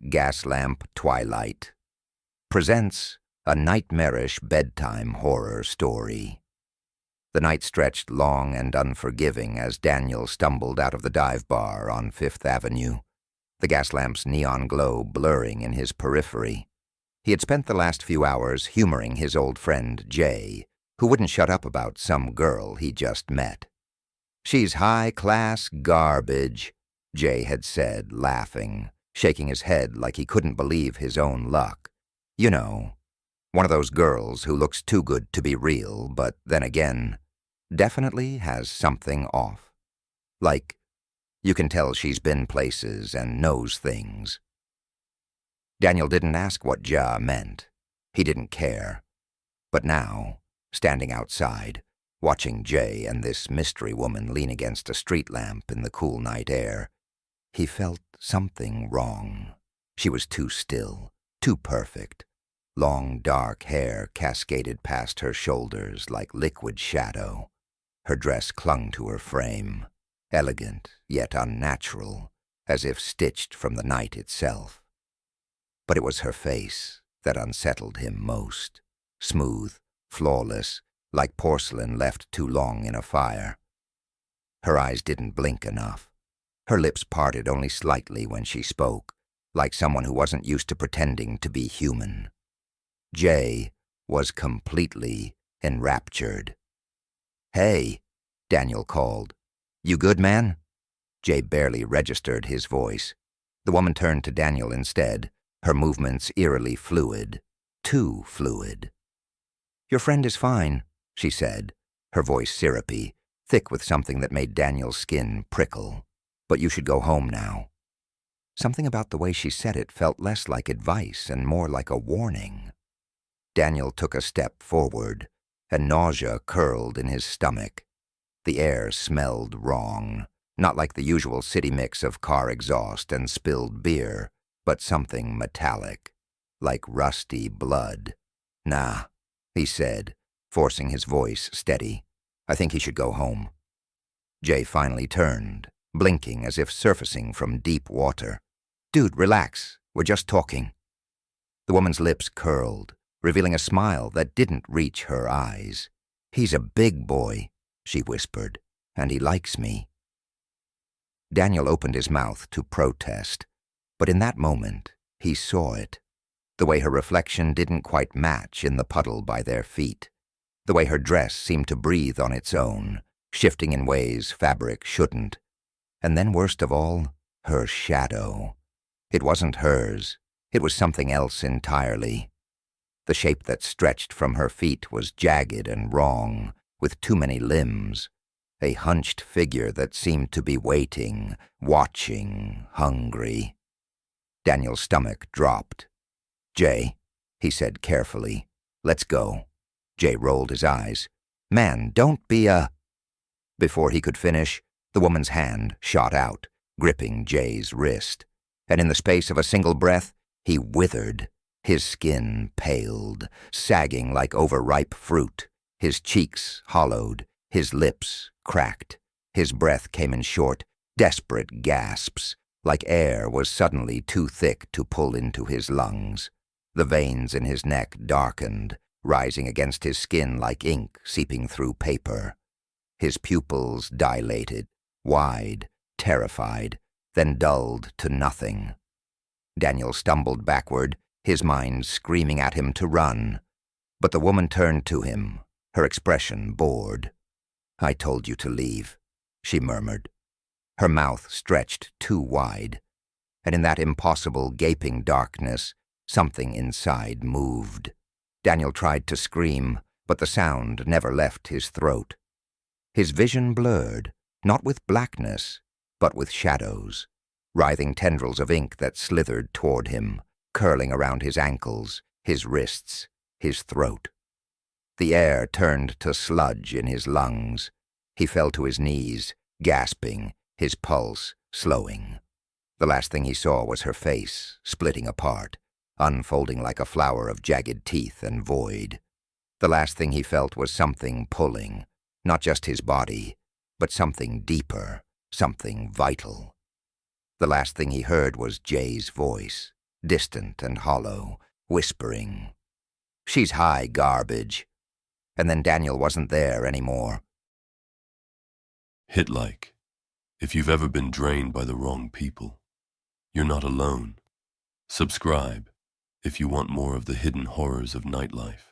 Gaslamp, Twilight presents a nightmarish bedtime horror story. The night stretched long and unforgiving as Daniel stumbled out of the dive bar on Fifth Avenue, the gas lamp's neon glow blurring in his periphery. He had spent the last few hours humoring his old friend Jay, who wouldn't shut up about some girl he just met. "She's high-class garbage," Jay had said, laughing, shaking his head like he couldn't believe his own luck. You know, one of those girls who looks too good to be real, but then again, definitely has something off. Like, you can tell she's been places and knows things. Daniel didn't ask what Ja meant. He didn't care. But now, standing outside, watching Jay and this mystery woman lean against a street lamp in the cool night air, he felt something wrong. She was too still, too perfect. Long, dark hair cascaded past her shoulders like liquid shadow. Her dress clung to her frame, elegant yet unnatural, as if stitched from the night itself. But it was her face that unsettled him most, smooth, flawless, like porcelain left too long in a fire. Her eyes didn't blink enough. Her lips parted only slightly when she spoke, like someone who wasn't used to pretending to be human. Jay was completely enraptured. "Hey," Daniel called. "You good, man?" Jay barely registered his voice. The woman turned to Daniel instead, her movements eerily fluid, too fluid. "Your friend is fine," she said, her voice syrupy, thick with something that made Daniel's skin prickle. "But you should go home now." Something about the way she said it felt less like advice and more like a warning. Daniel took a step forward, and nausea curled in his stomach. The air smelled wrong, not like the usual city mix of car exhaust and spilled beer, but something metallic, like rusty blood. "Nah," he said, forcing his voice steady. "I think he should go home." Jay finally turned, blinking as if surfacing from deep water. "Dude, relax. We're just talking." The woman's lips curled, revealing a smile that didn't reach her eyes. "He's a big boy," she whispered, "and he likes me." Daniel opened his mouth to protest, but in that moment, he saw it. The way her reflection didn't quite match in the puddle by their feet. The way her dress seemed to breathe on its own, shifting in ways fabric shouldn't. And then worst of all, her shadow. It wasn't hers. It was something else entirely. The shape that stretched from her feet was jagged and wrong, with too many limbs. A hunched figure that seemed to be waiting, watching, hungry. Daniel's stomach dropped. "Jay," he said carefully, "let's go." Jay rolled his eyes. "Man, don't be a—" Before he could finish, the woman's hand shot out, gripping Jay's wrist, and in the space of a single breath, he withered. His skin paled, sagging like overripe fruit, his cheeks hollowed, his lips cracked. His breath came in short, desperate gasps, like air was suddenly too thick to pull into his lungs. The veins in his neck darkened, rising against his skin like ink seeping through paper. His pupils dilated, wide, terrified, then dulled to nothing. Daniel stumbled backward, his mind screaming at him to run. But the woman turned to him, her expression bored. "I told you to leave," she murmured. Her mouth stretched too wide, and in that impossible gaping darkness, something inside moved. Daniel tried to scream, but the sound never left his throat. His vision blurred, not with blackness, but with shadows, writhing tendrils of ink that slithered toward him, curling around his ankles, his wrists, his throat. The air turned to sludge in his lungs. He fell to his knees, gasping, his pulse slowing. The last thing he saw was her face, splitting apart, unfolding like a flower of jagged teeth and void. The last thing he felt was something pulling, not just his body, but something deeper, something vital. The last thing he heard was Jay's voice. distant and hollow, whispering, "She's high garbage." And then Daniel wasn't there anymore. Hit like. If you've ever been drained by the wrong people, you're not alone. Subscribe if you want more of the hidden horrors of nightlife.